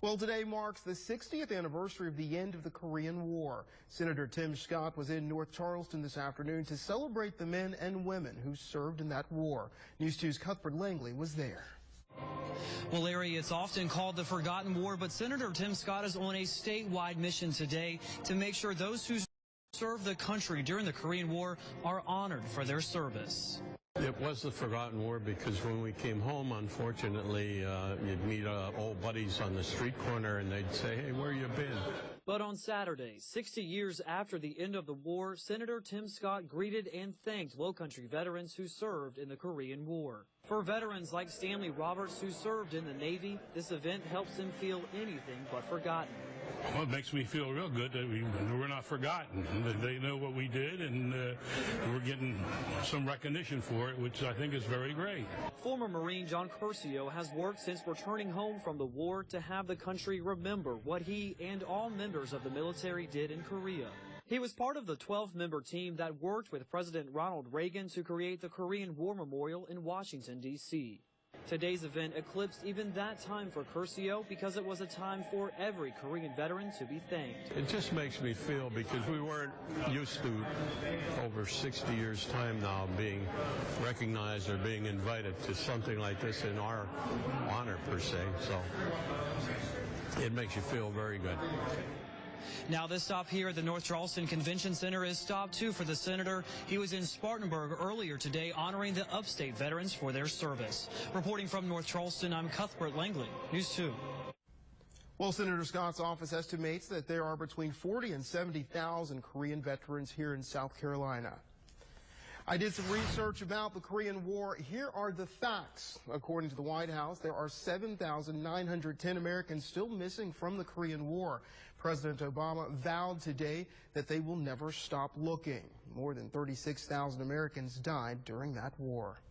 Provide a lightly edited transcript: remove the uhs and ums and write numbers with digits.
Well, today marks the 60th anniversary of the end of the Korean War. Senator Tim Scott was in North Charleston this afternoon to celebrate the men and women who served in that war. News 2's Cuthbert Langley was there. Well, Larry, it's often called the Forgotten War, but Senator Tim Scott is on a statewide mission today to make sure those who served the country during the Korean War are honored for their service. It was the Forgotten War because when we came home, unfortunately, you'd meet old buddies on the street corner and they'd say, hey, where you been? But on Saturday, 60 years after the end of the war, Senator Tim Scott greeted and thanked Lowcountry veterans who served in the Korean War. For veterans like Stanley Roberts, who served in the Navy, this event helps them feel anything but forgotten. Well, it makes me feel real good that we're not forgotten, that they know what we did, and we're getting some recognition for it, which I think is very great. Former Marine John Curcio has worked since returning home from the war to have the country remember what he and all members of the military did in Korea. He was part of the 12-member team that worked with President Ronald Reagan to create the Korean War Memorial in Washington, D.C. Today's event eclipsed even that time for Curcio because it was a time for every Korean veteran to be thanked. It just makes me feel, because we weren't used to over 60 years' time now being recognized or being invited to something like this in our honor per se, so it makes you feel very good. Now, this stop here at the North Charleston Convention Center is stop 2 for the senator. He was in Spartanburg earlier today honoring the upstate veterans for their service. Reporting from North Charleston, I'm Cuthbert Langley, News 2. Well, Senator Scott's office estimates that there are between 40 and 70,000 Korean veterans here in South Carolina. I did some research about the Korean War. Here are the facts. According to the White House, there are 7,910 Americans still missing from the Korean War. President Obama vowed today that they will never stop looking. More than 36,000 Americans died during that war.